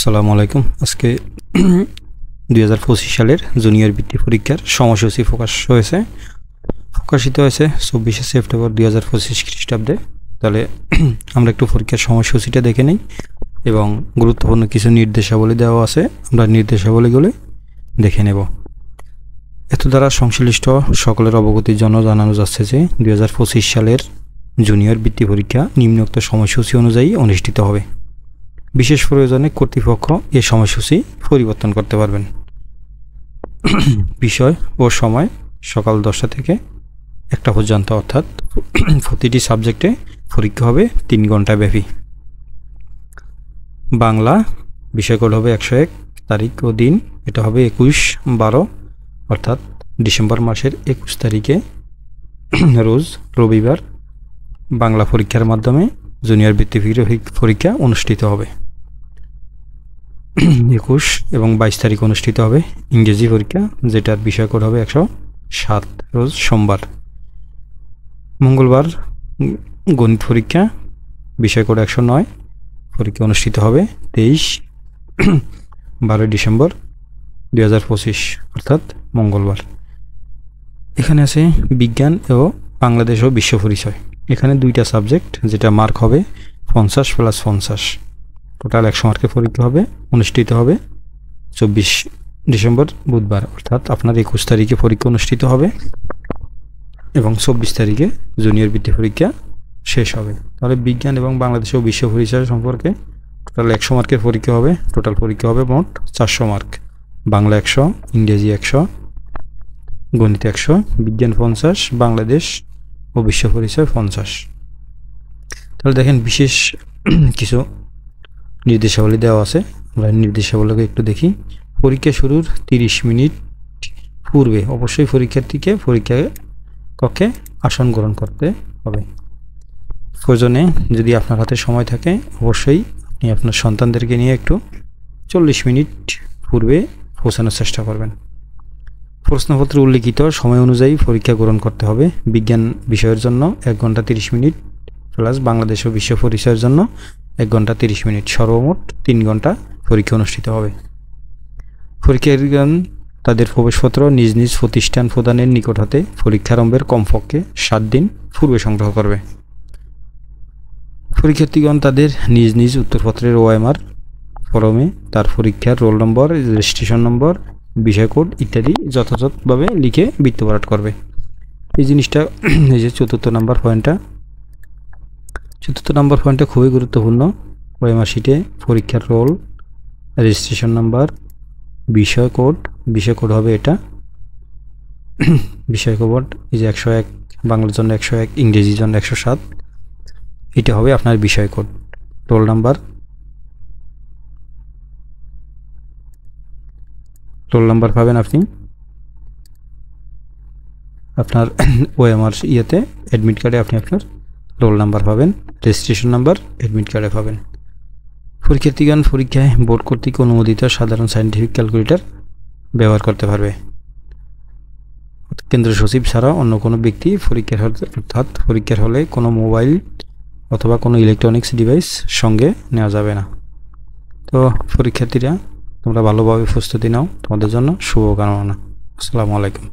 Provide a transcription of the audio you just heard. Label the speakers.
Speaker 1: আসসালামু আলাইকুম। আজকে 2025 সালের জুনিয়র বৃত্তি পরীক্ষার সময়সূচি প্রকাশিত হয়েছে 24শে সেপ্টেম্বর 2025 খ্রিস্টাব্দে। তাহলে আমরা একটু পরীক্ষার সময়সূচিটা দেখে নিই এবং গুরুত্বপূর্ণ কিছু নির্দেশাবলী দেওয়া আছে, আমরা নির্দেশাবলীগুলো দেখে নেব। এত দ্বারা সংশ্লিষ্ট সকলের অবগতির জন্য জানানো যাচ্ছে যে 2025 সালের জুনিয়র বৃত্তি পরীক্ষা নিম্নোক্ত সময়সূচি অনুযায়ী অনুষ্ঠিত হবে। বিশেষ প্রয়োজনে কর্তৃপক্ষ এ সময়সূচি পরিবর্তন করতে পারবেন। বিষয় ও সময় সকাল 10টা থেকে 1টা পর্যন্ত, অর্থাৎ প্রতিটি সাবজেক্টে পরীক্ষা হবে 3 ঘন্টা ব্যাপী। বাংলা বিষয়কোড হবে 101, তারিখ ও দিন এটা হবে 21/12 অর্থাৎ ডিসেম্বর মাসের 21 তারিখে রোজ রবিবার বাংলা পরীক্ষার মাধ্যমে জুনিয়র বৃত্তি পরীক্ষা অনুষ্ঠিত হবে। 21 এবং 22 তারিখ অনুষ্ঠিত হবে ইংরেজি পরীক্ষা, যেটার বিষয় কোড হবে 107 রোজ সোমবার। মঙ্গলবার গণিত পরীক্ষা, বিষয় কোড 109, পরীক্ষা অনুষ্ঠিত হবে 23-12 ডিসেম্বর 2025 অর্থাৎ মঙ্গলবার। এখানে আছে বিজ্ঞান ও বাংলাদেশ ও বিশ্ব পরিচয়। এখানে 2টা সাবজেক্ট, যেটা মার্ক হবে 50 + 50, টোটাল 100 মার্কের পরীক্ষা হবে, অনুষ্ঠিত হবে 24 ডিসেম্বর বুধবার অর্থাৎ আপনার 21 তারিখে পরীক্ষা অনুষ্ঠিত হবে এবং 24 তারিখে জুনিয়র বৃত্তি পরীক্ষা শেষ হবে। তাহলে বিজ্ঞান এবং বাংলাদেশ ও বিশ্ব পরিচয় সম্পর্কে টোটাল 100 মার্কের পরীক্ষা হবে। টোটাল পরীক্ষা হবে মোট 400 মার্ক। বাংলা 100, ইংরেজি 100, গণিত 100, বিজ্ঞান 50, বাংলাদেশ ও বিশ্ব পরিচয় 50। তাহলে দেখেন বিশেষ কিছু নির্দেশাবলী দেওয়া আছে, আমরা নির্দেশাবলীকে একটু দেখি। পরীক্ষা শুরুর 30 মিনিট পূর্বে অবশ্যই পরীক্ষার্থীকে পরীক্ষা কক্ষে আসন গ্রহণ করতে হবে। প্রয়োজনে যদি আপনার হাতে সময় থাকে অবশ্যই আপনি আপনার সন্তানদেরকে নিয়ে একটু 40 মিনিট পূর্বে পৌঁছানোর চেষ্টা করবেন। প্রশ্নপত্রে উল্লিখিত সময় অনুযায়ী পরীক্ষা গ্রহণ করতে হবে। বিজ্ঞান বিষয়ের জন্য 1 ঘন্টা 30 মিনিট প্লাস বাংলাদেশ ও বিশ্ব পরিচয়ের জন্য 1 ঘন্টা 30 মিনিট, সর্বমোট 3 ঘন্টা পরীক্ষা অনুষ্ঠিত হবে। পরীক্ষার্থীগণ তাদের প্রবেশপত্র নিজ নিজ প্রতিষ্ঠান প্রদানের নিকট হতে পরীক্ষারম্ভের কমপক্ষে 7 দিন পূর্বে সংগ্রহ করবে। পরীক্ষার্থীগণ তাদের নিজ নিজ উত্তরপত্রের OMR ফরমে তার পরীক্ষার রোল নম্বর, রেজিস্ট্রেশন নম্বর, বিষয় কোড ইত্যাদি যথাযথভাবে লিখে বৃত্তপাঠ করবে। এই জিনিসটা এই যে 4র্থ নাম্বার পয়েন্টটা খুবই গুরুত্বপূর্ণ। OMR শিটে পরীক্ষার রোল, রেজিস্ট্রেশন নাম্বার, বিষয় কোড হবে এটা, বিষয় কোড এই যে 101, বাংলার জন্য 101, ইংরেজির জন্য 107, এটা হবে আপনার বিষয় কোড। রোল নাম্বার পাবেন আপনি আপনার OMR ইয়েতে, অ্যাডমিট কার্ডে আপনি আপনার রোল নাম্বার পাবেন, রেজিস্ট্রেশন নাম্বার অ্যাডমিট কার্ডে পাবেন। পরীক্ষার্থীগণ পরীক্ষায় বোর্ড কর্তৃক অনুমোদিত সাধারণ সায়েন্টিফিক ক্যালকুলেটর ব্যবহার করতে পারবে। কেন্দ্র সচিব ছাড়া অন্য কোনো ব্যক্তি পরীক্ষার হলে কোনো মোবাইল অথবা কোনো ইলেকট্রনিক্স ডিভাইস সঙ্গে নেওয়া যাবে না। তো পরীক্ষার্থীরা তোমরা ভালোভাবে প্রস্তুতি নাও, তোমাদের জন্য শুভকামনা। আসসালামু আলাইকুম।